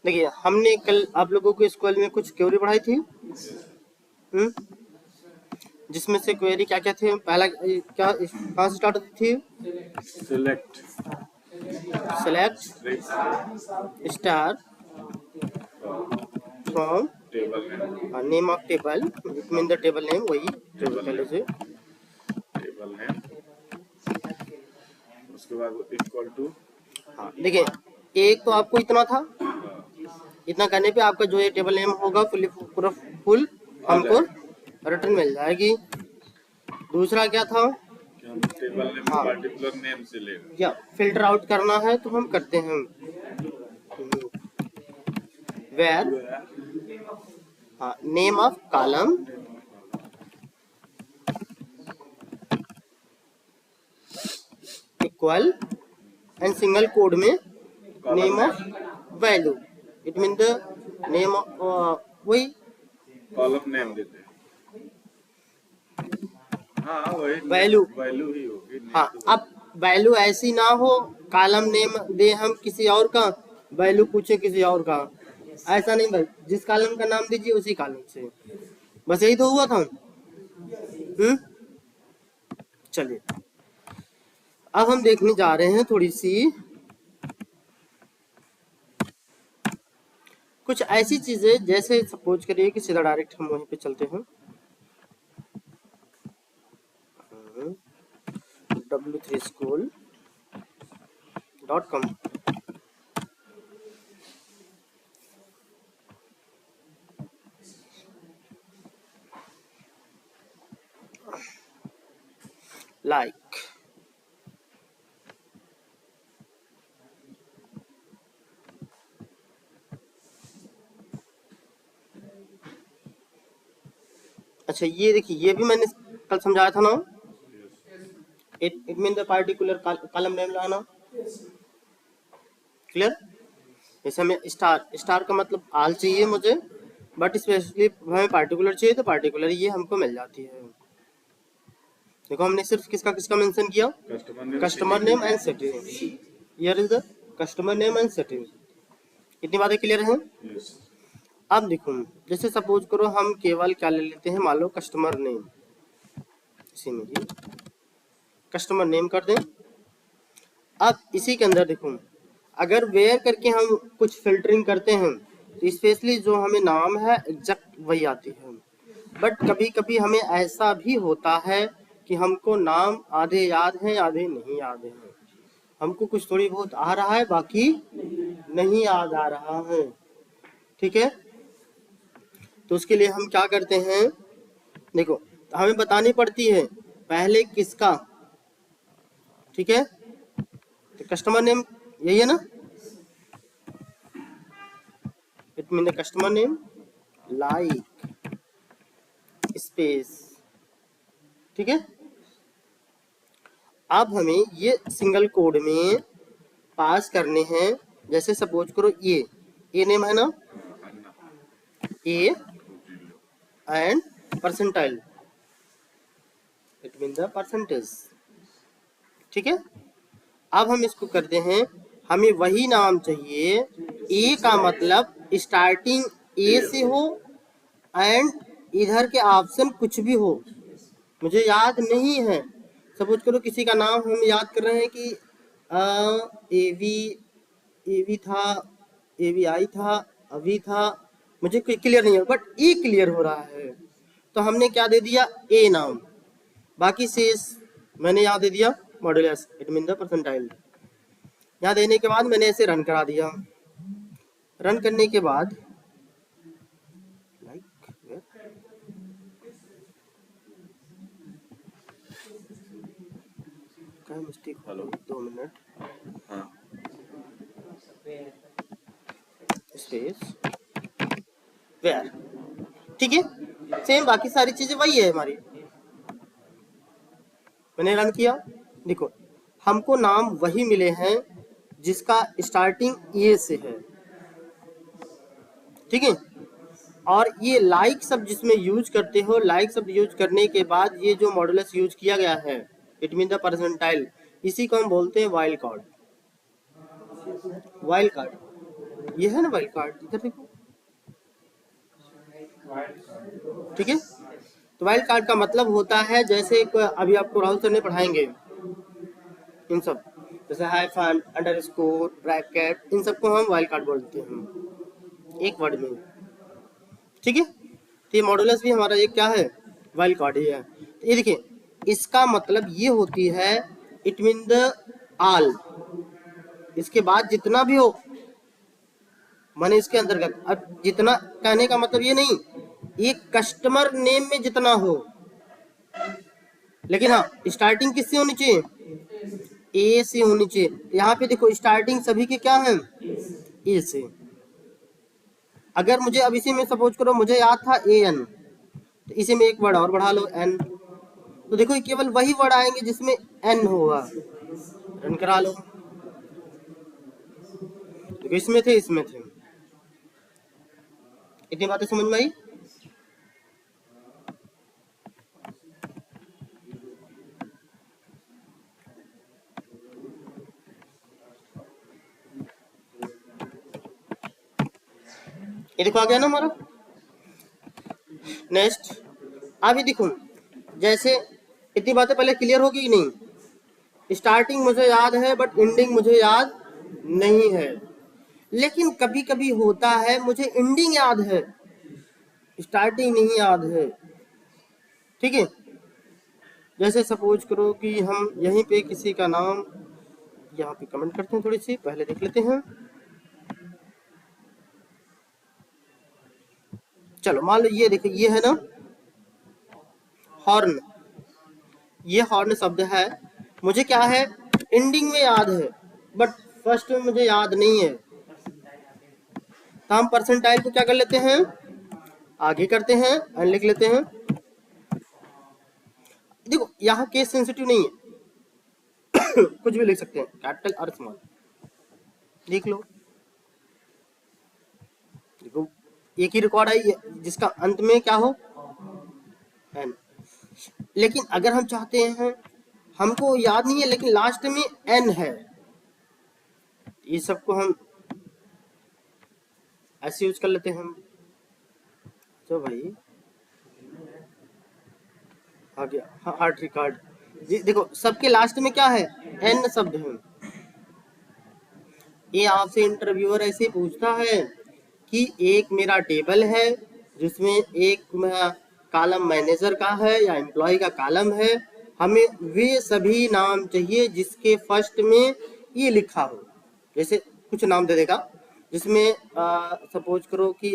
देखिए हमने कल आप लोगों को स्कूल में कुछ क्वेरी पढ़ाई थी, जिसमें से क्वेरी क्या क्या थे। पहला क्या कहाँ से स्टार्ट होती थी? Select star from name of table, it mean the table name, वही टेबल कह लीजिए। टेबल है, उसके बाद इक्वल टू। हाँ देखिए, एक तो आपको इतना था, इतना करने पे आपका जो ये टेबल नेम होगा पूरा फुल हमको रिटर्न मिल जाएगी। दूसरा क्या था? हम टेबल नेम पर्टिकुलर नेम से लेंगे, या फिल्टर आउट करना है तो हम करते हैं where name of column equal and single code में name of value, it mean the name of वही कॉलम नेम देते हैं। हाँ वही वैल्यू ही होगी। हाँ, अब वैल्यू ऐसी ना हो कॉलम नेम दे हम किसी और का, वैल्यू पूछे किसी और का, ऐसा नहीं भाई। जिस कॉलम का नाम दीजिए उसी कॉलम से, बस यही तो हुआ था। चलिए अब हम देखने जा रहे हैं थोड़ी सी कुछ ऐसी चीजें, जैसे सपोज करिए कि सीधा डायरेक्ट हम वहीं पे चलते हैं w3school.com। लाइक अच्छा, ये देखिए, ये भी मैंने कल समझाया था ना, it mean the particular column name लाना। क्लियर? जैसे हमें स्टार का मतलब आल चाहिए मुझे, बट स्पेशली हमें पार्टिकुलर चाहिए तो पार्टिकुलर ये हमको मिल जाती है। देखो हमने सिर्फ किसका किसका मेंशन किया? Customer name and city. Here is the customer name and city. इतनी बातें क्लियर हैं? अब देखो, जैसे सपोज करो हम केवल क्या ले लेते हैं, मान लो कस्टमर नेम, इसी में ही कस्टमर नेम कर दें। अब इसी के अंदर देखो, अगर वेयर करके हम कुछ फिल्टरिंग करते हैं तो स्पेशली जो हमें नाम है एग्जैक्ट वही आती है। बट कभी कभी हमें ऐसा भी होता है कि हमको नाम आधे याद हैं आधे नहीं याद हैं, हमको कुछ थोड़ी बहुत आ रहा है बाकी नहीं याद आ रहा है। ठीक है, तो उसके लिए हम क्या करते हैं, देखो हमें बतानी पड़ती है पहले किसका। ठीक है, तो कस्टमर नेम यही है ना, it mean the customer name like space. ठीक है, अब हमें ये सिंगल कोड में पास करने हैं। जैसे सपोज करो ये नेम है ना, A and percentile, it mean the percentage. ठीक है, अब हम इसको करते हैं, हमें वही नाम चाहिए, ए का मतलब स्टार्टिंग ए से हो एंड इधर के ऑप्शन कुछ भी हो, मुझे याद नहीं है। सपोज करो किसी का नाम हम याद कर रहे हैं कि एवी था, एवीआई था, अभी था, मुझे क्लियर नहीं है, बट ए क्लियर हो रहा है, तो हमने क्या दे दिया, ए नाम। बाकी शेष मैंने यहाँ दे दिया modulus, it mean the percentile. यहाँ देने के बाद मैंने इसे रन करा दिया। रन करने के बाद मिस्टेक, 2 मिनट, स्पेस वेयर। ठीक है, सेम बाकी सारी चीजें वही है हमारी। मैंने रन किया, देखो हमको नाम वही मिले हैं जिसका स्टार्टिंग ए से है। ठीक है, और ये लाइक शब्द जिसमें यूज करते हो, लाइक शब्द यूज करने के बाद ये जो मॉडुलस यूज किया गया है, इट मीन द परसेंटाइल, इसी को हम बोलते हैं वाइल्ड कार्ड। वाइल्ड कार्ड ये है ना वाइल्ड कार्ड, इधर देखो, ठीक है। तो वाइल्ड कार्ड का मतलब होता है, जैसे अभी आपको राहुल सर ने पढ़ाएंगे इन सब, जैसे हाइफन, अंडरस्कोर, ब्रैकेट, इन सबको हम वाइल्ड कार्ड बोलते हैं एक वर्ड में, ठीक है। तो ये मॉडुलस भी हमारा एक क्या है, वाइल्ड कार्ड ही है। तो ये देखिए, इसका मतलब ये होती है, इट मीन द ऑल, इसके बाद जितना भी हो माने इसके अंतर्गत। अब जितना कहने का मतलब ये नहीं, ये कस्टमर नेम में जितना हो, लेकिन हाँ स्टार्टिंग किससे होनी चाहिए, ए से होनी चाहिए। यहाँ पे देखो स्टार्टिंग सभी के क्या है, ए से। अगर मुझे अब इसी में सपोज करो मुझे याद था ए एन, तो इसी में एक वर्ड और बढ़ा लो एन, तो देखो केवल वही वर्ड आएंगे जिसमें एन होगा, रन करा लो। देखो इसमें थे, इसमें थे, इतनी बातें समझ में आई। ये देखो आ गया ना हमारा। नेक्स्ट अभी देखो, जैसे इतनी बातें पहले क्लियर होगी कि नहीं, स्टार्टिंग मुझे याद है बट एंडिंग मुझे याद नहीं है, लेकिन कभी कभी होता है मुझे एंडिंग याद है, स्टार्टिंग नहीं याद है, ठीक है। जैसे सपोज करो कि हम यहीं पे किसी का नाम यहाँ पे कमेंट करते हैं, थोड़ी सी पहले देख लेते हैं। चलो मान लो ये देखिए, ये है ना हॉर्न, ये हॉर्न शब्द है, मुझे क्या है एंडिंग में याद है बट फर्स्ट में मुझे याद नहीं है, तो हम परसेंटाइल को क्या कर लेते हैं, आगे करते हैं एंड लिख लेते हैं। देखो यहाँ केस सेंसिटिव नहीं है कुछ भी लिख सकते हैं, कैपिटल और स्मॉल, देख लो। देखो एक ही रिकॉर्ड है जिसका अंत में क्या हो एन, लेकिन अगर हम चाहते हैं, हमको याद नहीं है लेकिन लास्ट में एन है, ये सबको हम ऐसे यूज कर लेते हैं हम। तो भाई आ गया, हाँ आर्ट रिकॉर्ड जी। देखो सबके लास्ट में क्या है, एन शब्द है। ये आपसे इंटरव्यूअर ऐसे पूछता है कि एक मेरा टेबल है जिसमें एक कॉलम मैनेजर का है या एम्प्लॉय का कॉलम है, हमें वे सभी नाम चाहिए जिसके फर्स्ट में ये लिखा हो। जैसे कुछ नाम दे देगा जिसमें सपोज करो कि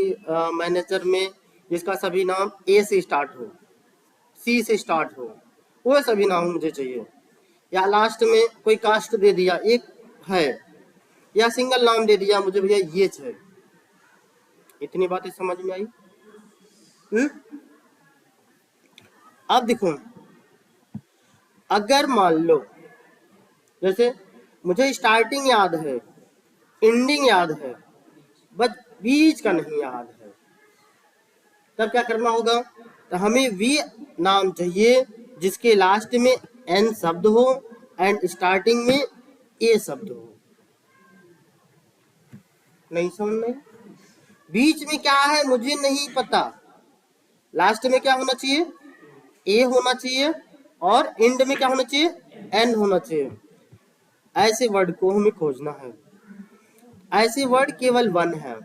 मैनेजर में जिसका सभी नाम ए से स्टार्ट हो, सी से स्टार्ट हो, वो सभी नाम मुझे चाहिए। या लास्ट में कोई कास्ट दे दिया एक है, या सिंगल नाम दे दिया मुझे भैया ये है। इतनी बातें समझ में आई। अब देखो, अगर मान लो जैसे मुझे स्टार्टिंग याद है, एंडिंग याद है, बस बीच का नहीं याद है, तब क्या करना होगा, तो हमें वी नाम चाहिए जिसके लास्ट में एन शब्द हो एंड स्टार्टिंग में ए शब्द हो। नहीं समझ में, बीच में क्या है मुझे नहीं पता, लास्ट में क्या होना चाहिए, ए होना चाहिए, और एंड में क्या होना चाहिए, एन होना चाहिए। ऐसे वर्ड को हमें खोजना है, ऐसे वर्ड केवल वन है,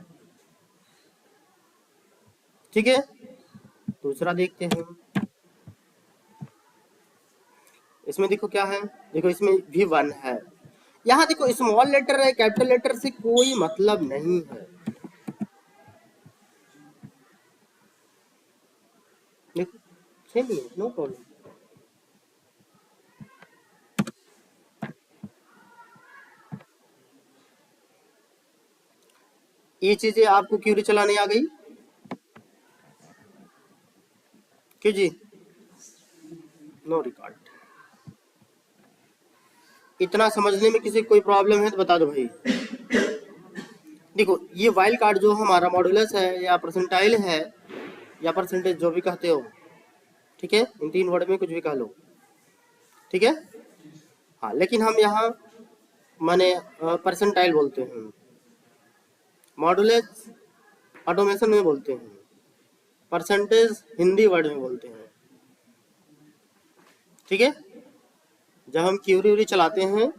ठीक है। दूसरा देखते हैं, इसमें देखो क्या है, देखो इसमें भी वन है। यहाँ देखो स्मॉल लेटर है कैपिटल लेटर से कोई मतलब नहीं है, देखो सेम ही है, नो प्रॉब्लम। ये चीजें आपको क्यूरी चलाने आ गई क्यों जी, नो रिकॉर्ड। इतना समझने में किसी कोई प्रॉब्लम है तो बता दो भाई। देखो ये वाइल्ड कार्ड जो हमारा मॉडुलस है या परसेंटाइल है या परसेंटेज जो भी कहते हो, ठीक है, इन तीन वर्ड में कुछ भी कह लो, ठीक है। हाँ लेकिन हम यहाँ माने परसेंटाइल बोलते हैं, मॉडुलस ऑटोमेशन में बोलते हैं, परसेंटेज हिंदी वर्ड में बोलते हैं। ठीक है, जब हम क्यूरी चलाते हैं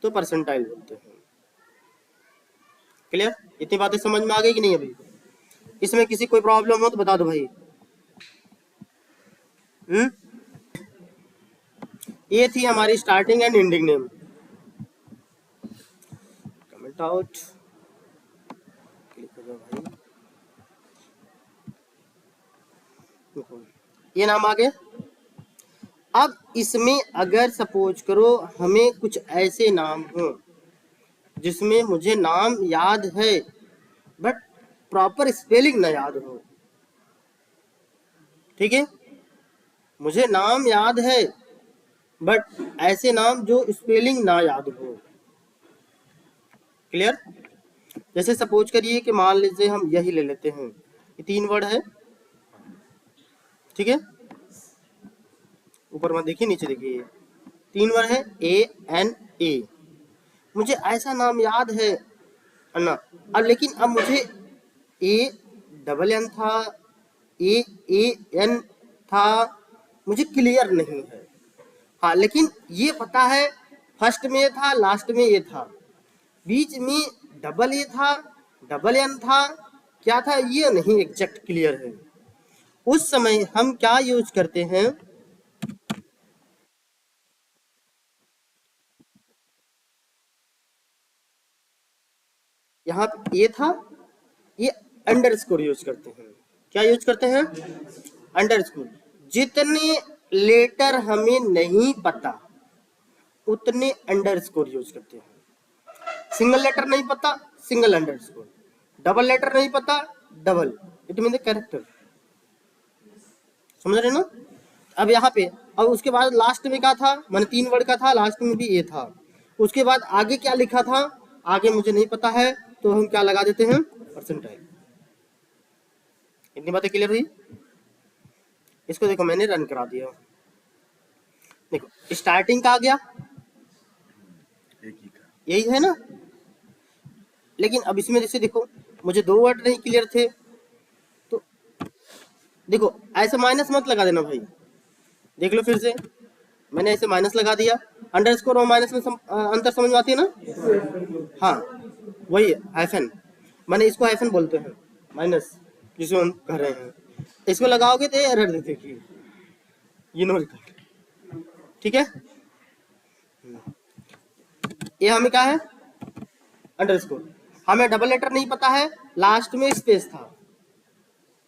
तो परसेंटाइल बोलते हैं। क्लियर? इतनी बातें समझ में आ गई कि नहीं? अभी इसमें किसी कोई प्रॉब्लम हो तो बता दो भाई। ये थी हमारी starting and ending name. Comment out, click कर दो भाई। देखो ये नाम आ गए। अब इसमें अगर सपोज करो हमें कुछ ऐसे नाम हो जिसमें मुझे नाम याद है बट प्रॉपर स्पेलिंग ना याद हो। ठीक है, मुझे नाम याद है बट ऐसे नाम जो स्पेलिंग ना याद हो। क्लियर? जैसे सपोज करिए कि मान लीजिए हम यही ले लेते हैं, ये 3 वर्ड है। ठीक है, ऊपर में देखिए, नीचे देखिए, 3 वर्ड है ANA। मुझे ऐसा नाम याद है अन्ना, अब लेकिन अब मुझे ANN था, AAN था, मुझे क्लियर नहीं है। हाँ, लेकिन ये पता है फर्स्ट में ये था, लास्ट में ये था, बीच में डबल ए था, डबल एन था, क्या था ये नहीं एग्जैक्ट क्लियर है। उस समय हम क्या यूज करते हैं, यहाँ पे ये था, ये अंडरस्कोर यूज करते हैं। क्या यूज करते हैं? अंडरस्कोर। जितने लेटर हमें नहीं पता उतने अंडरस्कोर यूज करते हैं। सिंगल लेटर नहीं पता, सिंगल अंडरस्कोर। डबल लेटर नहीं पता, double. It mean the character. समझ रहे ना? अब यहाँ पे, अब उसके बाद लास्ट में क्या था, मैंने 3 वर्ड का था, लास्ट में भी ये था। उसके बाद आगे क्या लिखा था, आगे मुझे नहीं पता है, तो हम क्या लगा देते हैं, परसेंटाइल। इतनी बातें क्लियर हुई? इसको देखो मैंने रन करा दिया। देखो स्टार्टिंग का आ गया, एक ही का। यही है ना। लेकिन अब इसमें जैसे देखो मुझे 2 वर्ड नहीं क्लियर थे, तो देखो ऐसे माइनस मत लगा देना भाई। देख लो फिर से, मैंने ऐसे माइनस लगा दिया। अंडरस्कोर और माइनस में अंतर समझ में आती है ना? हाँ, वही हाइफन, मैंने इसको हाइफन बोलते हैं, माइनस जिसको हम कर रहे हैं। इसको लगाओगे तो एरर देते कि ये नो रिकॉर्ड। ठीक है, ये हमें क्या है, अंडरस्कोर। हमें डबल लेटर नहीं पता है, लास्ट में स्पेस था।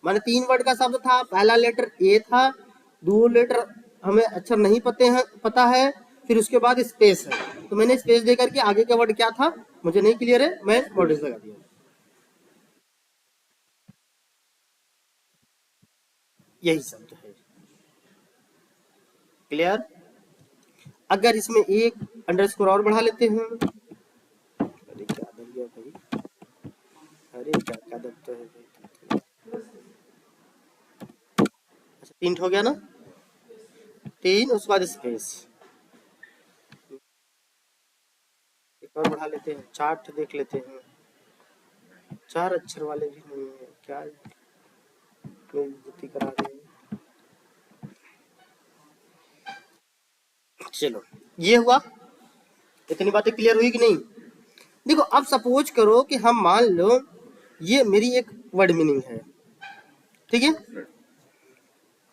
माने 3 वर्ड का शब्द था, पहला लेटर ए था, 2 लेटर हमें अक्षर नहीं पता है, फिर उसके बाद स्पेस है, तो मैंने स्पेस दे करके आगे का वर्ड क्या था मुझे नहीं क्लियर है, मैं मॉड्यूल लगा दिया। यही शब्द है। क्लियर? अगर इसमें एक अंडरस्कोर और बढ़ा लेते हैं, अरे क्या दब गया भाई, अरे क्या दबता है भाई। अच्छा 3 हो गया ना, 3, उसके बाद स्पेस एक और बढ़ा लेते हैं, 4 देख लेते हैं। 4 अक्षर वाले भी नहीं है, क्या बेइज्जती करा रहे हैं। चलो ये हुआ, इतनी बातें क्लियर हुई कि नहीं? देखो अब सपोज करो कि हम मान लो ये मेरी एक वर्ड मीनिंग है, ठीक है?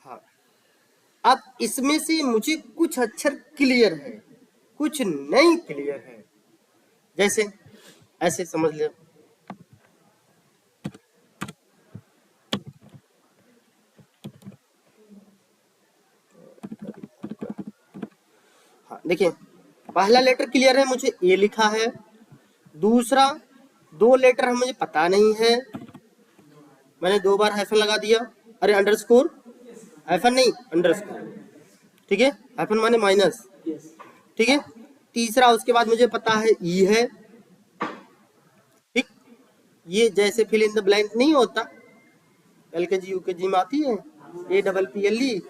हाँ, अब इसमें से मुझे कुछ अक्षर क्लियर है, कुछ नहीं क्लियर है। जैसे ऐसे समझ लो, हाँ देखिए, पहला लेटर क्लियर है, मुझे ए लिखा है। दूसरा 2 लेटर मुझे पता नहीं है, मैंने 2 बार हाइफन लगा दिया। अरे अंडरस्कोर, हाइफन नहीं अंडरस्कोर, ठीक है? हाइफन माने माइनस, ठीक है? तीसरा उसके बाद मुझे पता है ई है, ठीक? ये जैसे फिल इन द ब्लैंक नहीं होता, एलकेजी यूकेजी में आती है APPLE,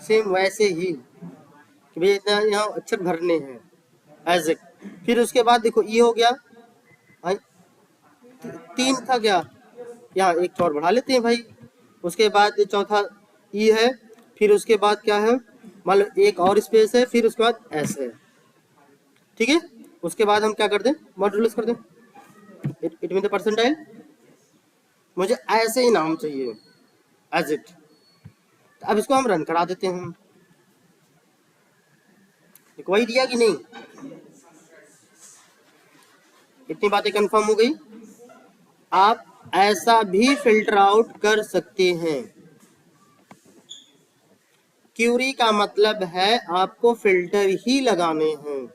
सेम वैसे ही कि भाई इतना यहाँ अक्षर भरने हैं एज ए। फिर उसके बाद देखो ये हो गया, 3 था क्या, यहाँ एक और बढ़ा लेते हैं भाई। उसके बाद चौथा ई है, फिर उसके बाद क्या है, मान लो एक और स्पेस है, फिर उसके बाद एस है, ठीक है। उसके बाद हम क्या कर दें, मॉड्यूलस कर दें, इट मीन द परसेंटाइल। मुझे ऐसे ही नाम चाहिए एज इट। अब इसको हम रन करा देते हैं, कोई दिया कि नहीं, इतनी बातें कंफर्म हो गई। आप ऐसा भी फिल्टर आउट कर सकते हैं। क्यूरी का मतलब है आपको फिल्टर ही लगाने हैं।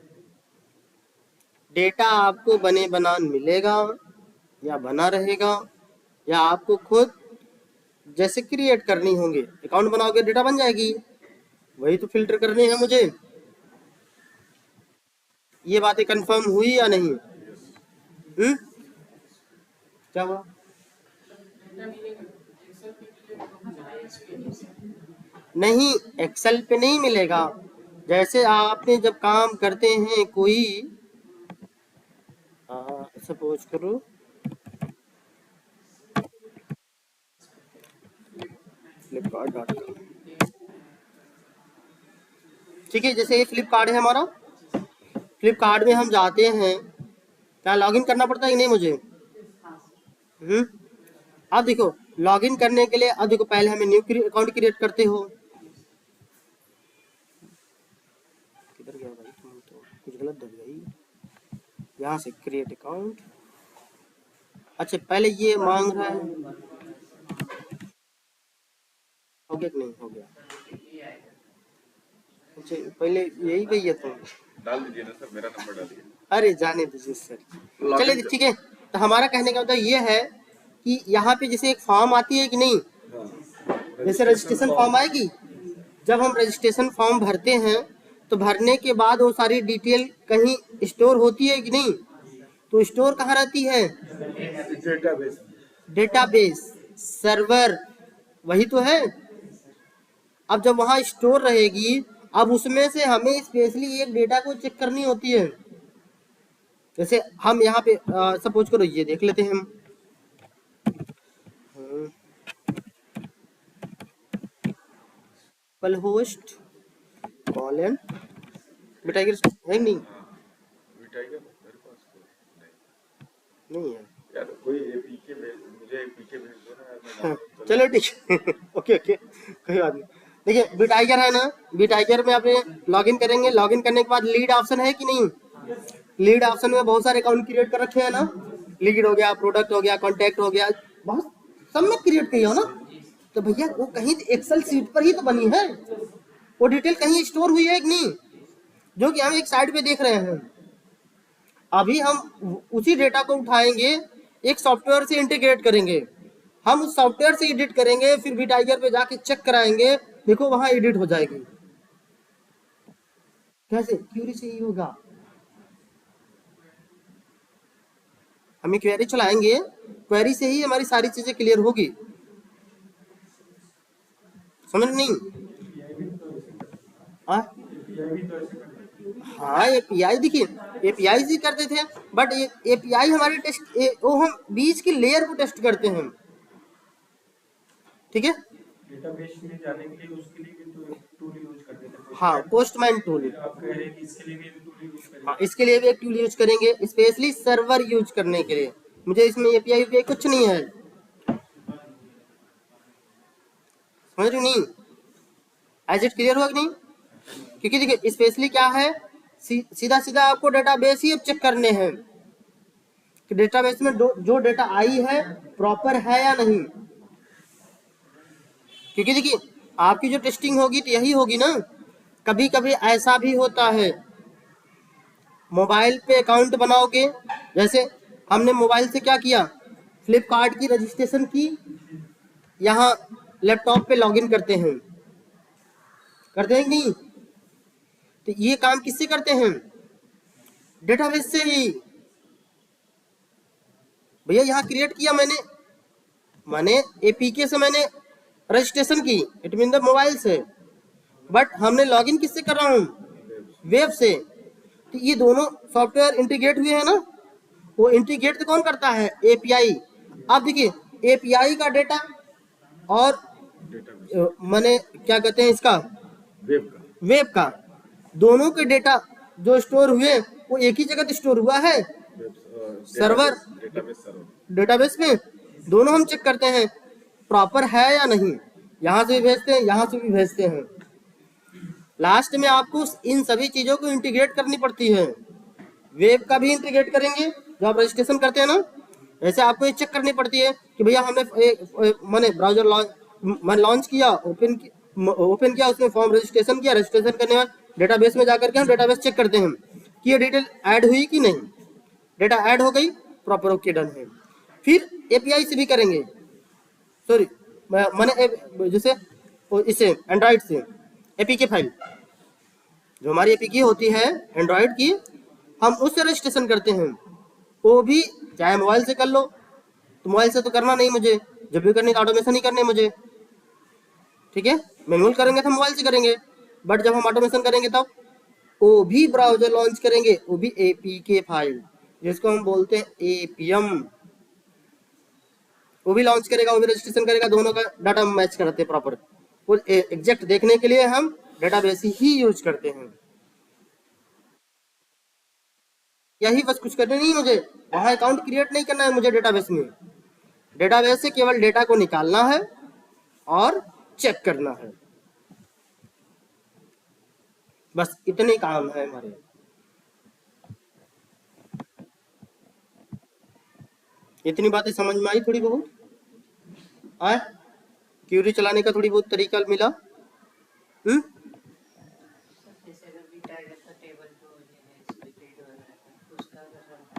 डेटा आपको बने बनान मिलेगा या बना रहेगा, या आपको खुद जैसे क्रिएट करनी होंगे, अकाउंट बनाओगे डेटा बन जाएगी, वही तो फिल्टर करने हैं मुझे। ये बातें कंफर्म हुई या नहीं? क्या हुआ? नहीं, एक्सेल पे नहीं मिलेगा। जैसे आपने जब काम करते हैं कोई, सपोज करो flipkart.com, ठीक है, जैसे ये फ्लिपकार्ट है हमारा, फ्लिपकार्ट में हम जाते हैं, क्या लॉगिन करना पड़ता है कि नहीं मुझे? अब देखो लॉगिन करने के लिए, अब देखो पहले हमें न्यू अकाउंट क्रिएट करते हो। किधर गया भाई तुम, तो कुछ गलत दब गई, यहाँ से क्रिएट अकाउंट। अच्छा पहले ये मांग रहा है, हो गया कि नहीं हो गया? अच्छा पहले यही भैया तुम डाल दीजिए ना सर, मेरा नंबर डालिए। अरे जाने दीजिए सर, चलिए ठीक है। तो हमारा कहने का मतलब ये है कि यहाँ पे जैसे एक फॉर्म आती है कि नहीं, जैसे रजिस्ट्रेशन फॉर्म आएगी, जब हम रजिस्ट्रेशन फॉर्म भरते हैं तो भरने के बाद वो सारी डिटेल कहीं स्टोर होती है कि नहीं, तो स्टोर कहाँ रहती है? डेटाबेस। डेटाबेस सर्वर, वही तो है। अब जब वहाँ स्टोर रहेगी, अब उसमें से हमें स्पेशली एक डेटा को चेक करनी होती है। जैसे हम यहाँ पे सपोज करो ये देख लेते हैं हम, कल होस्ट कॉलन बिटाइगर है नहीं? बिटाइगर मेरे पास तो नहीं है यार, कोई एपीके मुझे एपीके भेज दो ना। हाँ, चलो ठीक है ओके ओके, कोई बात नहीं। देखिए बिटाइगर है ना, बिटाइगर में आपने लॉगिन करेंगे, लॉगिन करने के बाद लीड ऑप्शन है कि नहीं? लीड ऑप्शन में बहुत सारे अकाउंट क्रिएट कर रखे हैं ना, लीड हो गया, प्रोडक्ट हो गया, कॉन्टैक्ट हो गया, बहुत सब में क्रिएट किए हो ना। तो भैया वो कहीं एक्सेल सीट पर ही तो बनी है, वो डिटेल कहीं स्टोर हुई है कि नहीं, जो कि हम एक साइड पे देख रहे हैं। अभी हम उसी डेटा को उठाएंगे, एक सॉफ्टवेयर से इंटीग्रेट करेंगे, हम उस सॉफ्टवेयर से एडिट करेंगे, फिर बिटाइगर पे जाके चेक कराएंगे, देखो वहां एडिट हो जाएगी। कैसे? क्यूरी से ही होगा। हम क्वेरी चलाएंगे, क्वेरी से ही हमारी सारी चीजें क्लियर होगी, समझ नहीं? हाँ एपीआई, देखिए एपीआई से करते थे, बट एपीआई हमारे टेस्ट वो हम बीच की लेयर को टेस्ट करते हैं, ठीक है। डेटाबेस में जाने के लिए उसके लिए भी तो एक टूल यूज करते थे। हाँ पोस्टमैन टूल, आप कह रहे हैं कि इसके लिए भी टूल यूज करेंगे। हाँ इसके लिए भी एक टूल यूज करेंगे, स्पेशली सर्वर यूज करने के लिए। मुझे इसमें एपीआई यूपीआई कुछ नहीं है, समझ रहे नहीं? एज इट क्लियर हुआ कि नहीं? क्योंकि देखिए स्पेशली क्या है, सीधा सीधा आपको डेटाबेस ही अब चेक करने हैं कि डेटाबेस में जो डेटा आई है प्रॉपर है या नहीं। क्योंकि देखिए आपकी जो टेस्टिंग होगी तो यही होगी ना। कभी कभी ऐसा भी होता है, मोबाइल पे अकाउंट बनाओगे, जैसे हमने मोबाइल से क्या किया, फ्लिपकार्ट की रजिस्ट्रेशन की, यहाँ लैपटॉप पे लॉगिन करते हैं कि नहीं? तो ये काम किससे करते हैं? डेटाबेस से ही। भैया यहाँ क्रिएट किया मैंने एपीके से मैंने रजिस्ट्रेशन की, इट मीन द मोबाइल से, बट हमने लॉगिन किससे कर रहा हूँ? वेब से। तो ये दोनों सॉफ्टवेयर इंटीग्रेट हुए हैं ना, वो इंटीग्रेट कौन करता है? एपीआई। अब देखिए एपीआई का डेटा और डेटाबेस माने क्या कहते हैं इसका, वेब का दोनों के डेटा जो स्टोर हुए वो एक ही जगह तो स्टोर हुआ है, सर्वर डेटाबेस सर्वर। डेटाबेस में। दोनों हम चेक करते हैं प्रॉपर है या नहीं, यहाँ से भी भेजते हैं यहाँ से भी भेजते हैं। लास्ट में आपको इन सभी चीजों को इंटीग्रेट करनी पड़ती है। वेब का भी इंटीग्रेट करेंगे जो आप रजिस्ट्रेशन करते हैं ना, ऐसे आपको ये चेक करनी पड़ती है कि भैया हमने मैंने ब्राउजर लॉन्च किया, ओपन किया, उसमें फॉर्म रजिस्ट्रेशन किया, रजिस्ट्रेशन करने के बाद डेटाबेस में जाकर के हम डेटाबेस चेक करते हैं कि ये डिटेल ऐड हुई कि नहीं। डेटा ऐड हो गई, प्रॉपर ओके डन है। फिर एपीआई से भी करेंगे, सॉरी मैंने जैसे इसे एंड्रॉइड से एपीके फाइल जो हमारी एपीके होती है एंड्रॉइड की, हम उससे रजिस्ट्रेशन करते हैं। वो भी चाहे मोबाइल से कर लो, तो मोबाइल से तो करना नहीं मुझे, जब भी करनी तो ऑटोमेशन ही करने मुझे, ठीक है। मैनुअल करेंगे तो मोबाइल से करेंगे, बट जब हम ऑटोमेशन करेंगे तब वो भी ब्राउजर लॉन्च करेंगे, वो भी एपीके फाइल जिसको हम बोलते हैं एपीएम, वो भी लॉन्च करेगा, वो भी रजिस्ट्रेशन करेगा। दोनों का डाटा मैच कराते हैं प्रॉपर, वो एग्जैक्ट देखने के लिए हम डेटाबेस ही यूज करते हैं। यही बस, कुछ करना नहीं मुझे, वहां अकाउंट क्रिएट नहीं करना है मुझे डेटाबेस में। डेटाबेस से केवल डेटा को निकालना है और चेक करना है, बस इतने काम है हमारे। इतनी बातें समझ में आई? थोड़ी बहुत आए? क्यूरी चलाने का थोड़ी बहुत तरीका मिला?